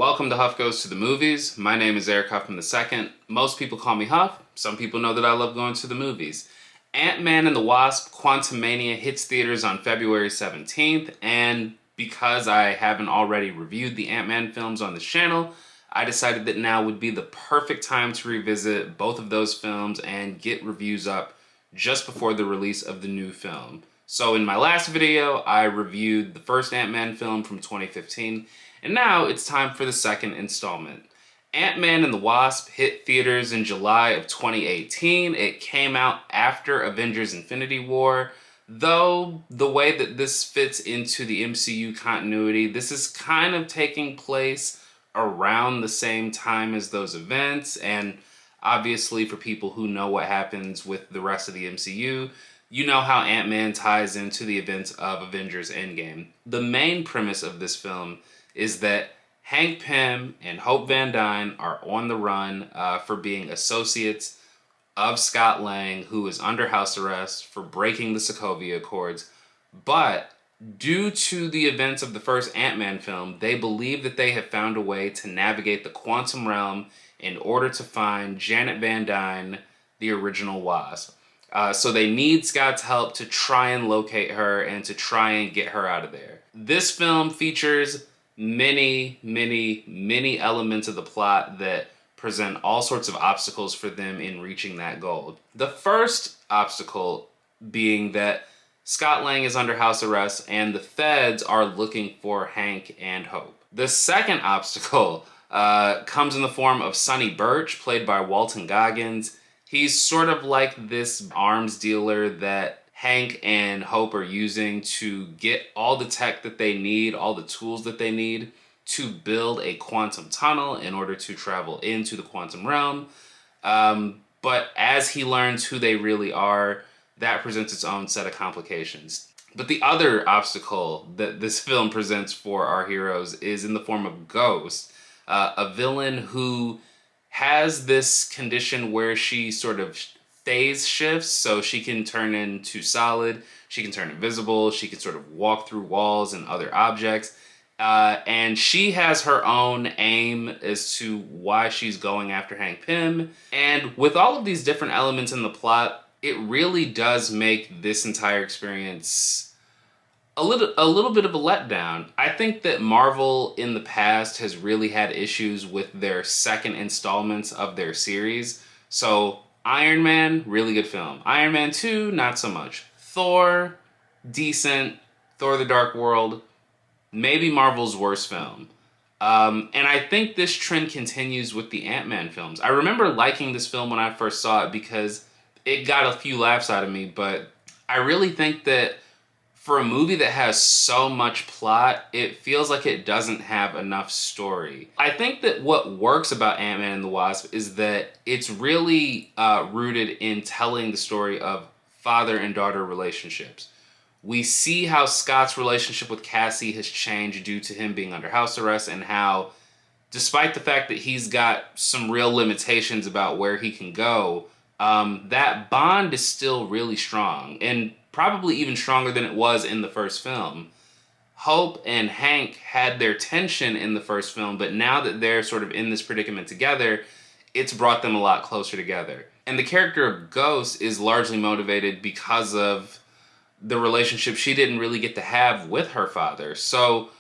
Welcome to Huff Goes to the Movies. My name is Eric Huffman II. Most people call me Huff. Some people know that I love going to the movies. Ant-Man and the Wasp: Quantumania hits theaters on February 17th, and because I haven't already reviewed the Ant-Man films on this channel, I decided that now would be the perfect time to revisit both of those films and get reviews up just before the release of the new film. So in my last video, I reviewed the first Ant-Man film from 2015, and now it's time for the second installment. Ant-Man and the Wasp hit theaters in July of 2018. It came out after Avengers Infinity War, though the way that this fits into the MCU continuity, this is kind of taking place around the same time as those events, and obviously for people who know what happens with the rest of the MCU, you know how Ant-Man ties into the events of Avengers Endgame. The main premise of this film is that Hank Pym and Hope Van Dyne are on the run for being associates of Scott Lang, who is under house arrest for breaking the Sokovia Accords. But due to the events of the first Ant-Man film, they believe that they have found a way to navigate the quantum realm in order to find Janet Van Dyne, the original Wasp. So they need Scott's help to try and locate her and to try and get her out of there. This film features many elements of the plot that present all sorts of obstacles for them in reaching that goal. The first obstacle being that Scott Lang is under house arrest and the feds are looking for Hank and Hope. The second obstacle comes in the form of Sonny Birch, played by Walton Goggins. He's sort of like this arms dealer that Hank and Hope are using to get all the tech that they need, all the tools that they need to build a quantum tunnel in order to travel into the quantum realm. But as he learns who they really are, that presents its own set of complications. But the other obstacle that this film presents for our heroes is in the form of Ghost, a villain who has this condition where she sort of phase shifts, so she can turn into solid, she can turn invisible, she can sort of walk through walls and other objects, and she has her own aim as to why she's going after Hank Pym. And with all of these different elements in the plot, it really does make this entire experience a little bit of a letdown. I think that Marvel in the past has really had issues with their second installments of their series. So Iron Man, really good film. Iron Man 2, not so much. Thor, decent. Thor: The Dark World, maybe Marvel's worst film. And I think this trend continues with the Ant-Man films. I remember liking this film when I first saw it because it got a few laughs out of me, but I really think that for a movie that has so much plot, it feels like it doesn't have enough story. I think that what works about Ant-Man and the Wasp is that it's really rooted in telling the story of father and daughter relationships. We see how Scott's relationship with Cassie has changed due to him being under house arrest, and how, despite the fact that he's got some real limitations about where he can go, that bond is still really strong, and probably even stronger than it was in the first film. Hope and Hank had their tension in the first film, but now that they're sort of in this predicament together, it's brought them a lot closer together. And the character of Ghost is largely motivated because of the relationship she didn't really get to have with her father. So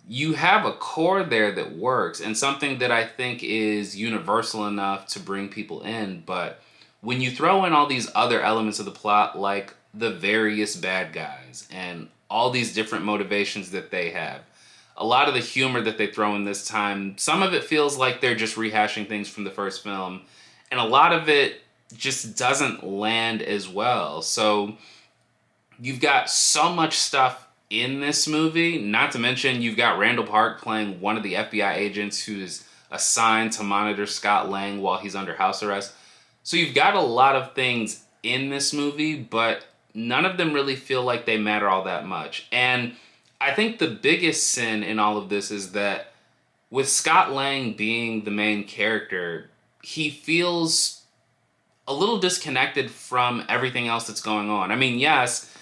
you have a core there that works, and something that I think is universal enough to bring people in. But when you throw in all these other elements of the plot, like the various bad guys and all these different motivations that they have, a lot of the humor that they throw in this time, some of it feels like they're just rehashing things from the first film, and a lot of it just doesn't land as well. So you've got so much stuff in this movie, not to mention you've got Randall Park playing one of the FBI agents who's assigned to monitor Scott Lang while he's under house arrest. So you've got a lot of things in this movie, but none of them really feel like they matter all that much. And I think the biggest sin in all of this is that with Scott Lang being the main character, he feels a little disconnected from everything else that's going on. I mean, yes,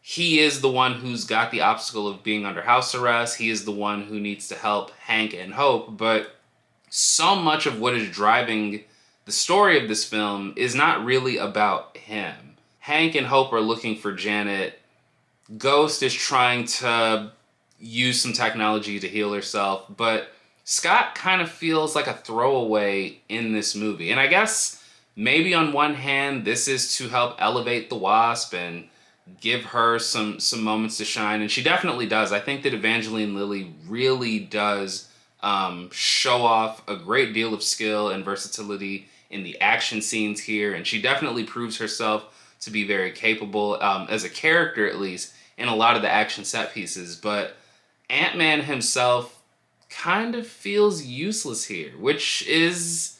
he is the one who's got the obstacle of being under house arrest. He is the one who needs to help Hank and Hope. But so much of what is driving the story of this film is not really about him. Hank and Hope are looking for Janet. Ghost is trying to use some technology to heal herself. But Scott kind of feels like a throwaway in this movie. And I guess maybe on one hand, this is to help elevate the Wasp and give her some moments to shine, and she definitely does. I think that Evangeline Lilly really does show off a great deal of skill and versatility in the action scenes here, and she definitely proves herself to be very capable, as a character at least, in a lot of the action set pieces. But Ant-Man himself kind of feels useless here, which is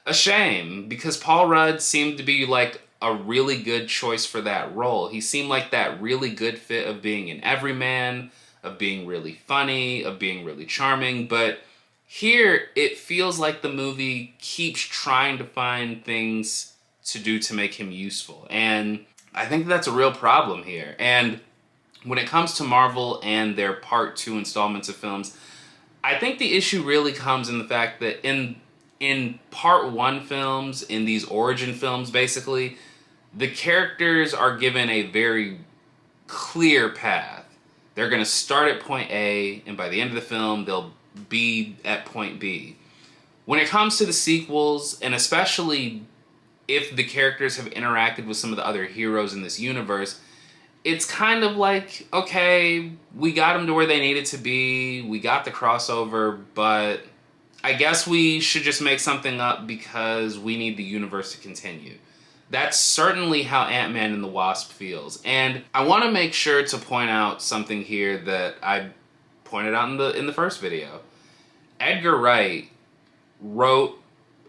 a shame, because Paul Rudd seemed to be like a really good choice for that role. He seemed like that really good fit of being an everyman, of being really funny, of being really charming. But here, it feels like the movie keeps trying to find things to do to make him useful. And I think that's a real problem here. And when it comes to Marvel and their Part 2 installments of films, I think the issue really comes in the fact that in Part 1 films, in these origin films basically, the characters are given a very clear path. They're going to start at point A, and by the end of the film, they'll be at point B. When it comes to the sequels, and especially if the characters have interacted with some of the other heroes in this universe, it's kind of like, okay, we got them to where they needed to be, we got the crossover, but I guess we should just make something up because we need the universe to continue. That's certainly how Ant-Man and the Wasp feels. And I want to make sure to point out something here that I pointed out in the first video. Edgar Wright wrote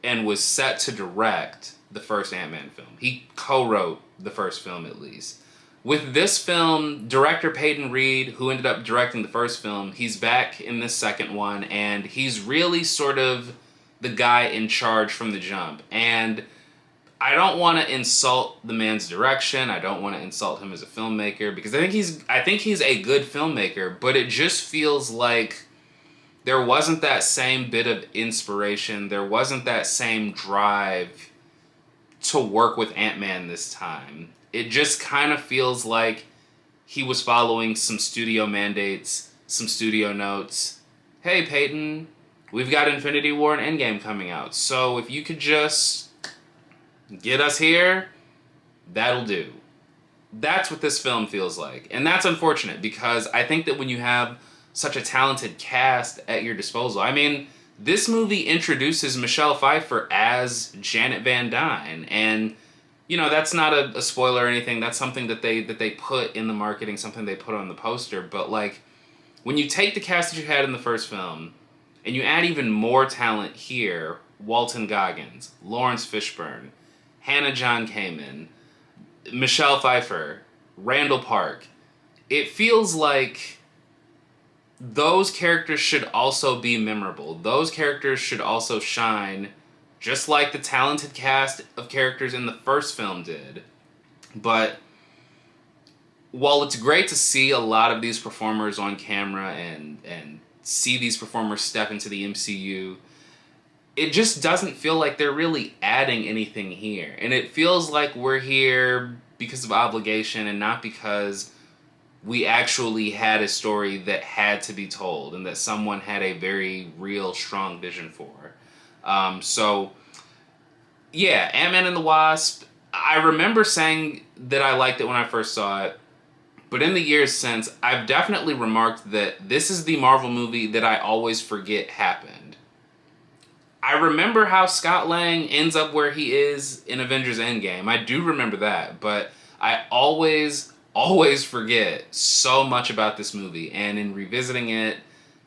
and was set to direct the first Ant-Man film. He co-wrote the first film, at least. With this film, director Peyton Reed, who ended up directing the first film, he's back in this second one, and he's really sort of the guy in charge from the jump. And I don't want to insult the man's direction. I don't want to insult him as a filmmaker, because I think he's a good filmmaker, but it just feels like there wasn't that same bit of inspiration. There wasn't that same drive to work with Ant-Man this time. It just kind of feels like he was following some studio mandates, some studio notes. Hey, Peyton, we've got Infinity War and Endgame coming out, so if you could just get us here, that'll do. That's what this film feels like. And that's unfortunate, because I think that when you have such a talented cast at your disposal, I mean, this movie introduces Michelle Pfeiffer as Janet Van Dyne, and you know, that's not a spoiler or anything. That's something that they put in the marketing, something they put on the poster. But like, when you take the cast that you had in the first film and you add even more talent here, Walton Goggins, Laurence Fishburne, Hannah John-Kamen, Michelle Pfeiffer, Randall Park, it feels like those characters should also be memorable. Those characters should also shine, just like the talented cast of characters in the first film did. But while it's great to see a lot of these performers on camera and see these performers step into the MCU, it just doesn't feel like they're really adding anything here. And it feels like we're here because of obligation and not because we actually had a story that had to be told and that someone had a very real, strong vision for. So, yeah, Ant-Man and the Wasp, I remember saying that I liked it when I first saw it, but in the years since, I've definitely remarked that this is the Marvel movie that I always forget happened. I remember how Scott Lang ends up where he is in Avengers Endgame. I do remember that, but I always forget so much about this movie, and in revisiting it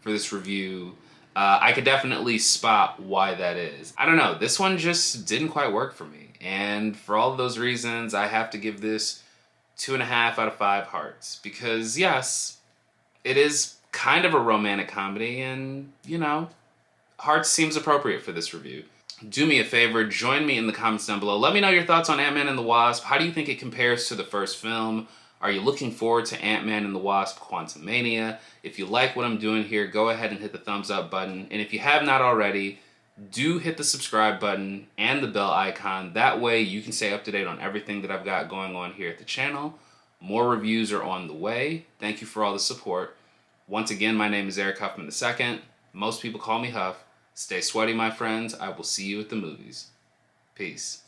for this review, I could definitely spot why that is. I don't know, this one just didn't quite work for me, and for all of those reasons, I have to give this 2.5 out of 5 hearts, because yes, it is kind of a romantic comedy, and, you know, hearts seems appropriate for this review. Do me a favor, join me in the comments down below. Let me know your thoughts on Ant-Man and the Wasp. How do you think it compares to the first film? Are you looking forward to Ant-Man and the Wasp: Quantumania? If you like what I'm doing here, go ahead and hit the thumbs up button. And if you have not already, do hit the subscribe button and the bell icon. That way you can stay up to date on everything that I've got going on here at the channel. More reviews are on the way. Thank you for all the support. Once again, my name is Eric Huffman II. Most people call me Huff. Stay sweaty, my friends. I will see you at the movies. Peace.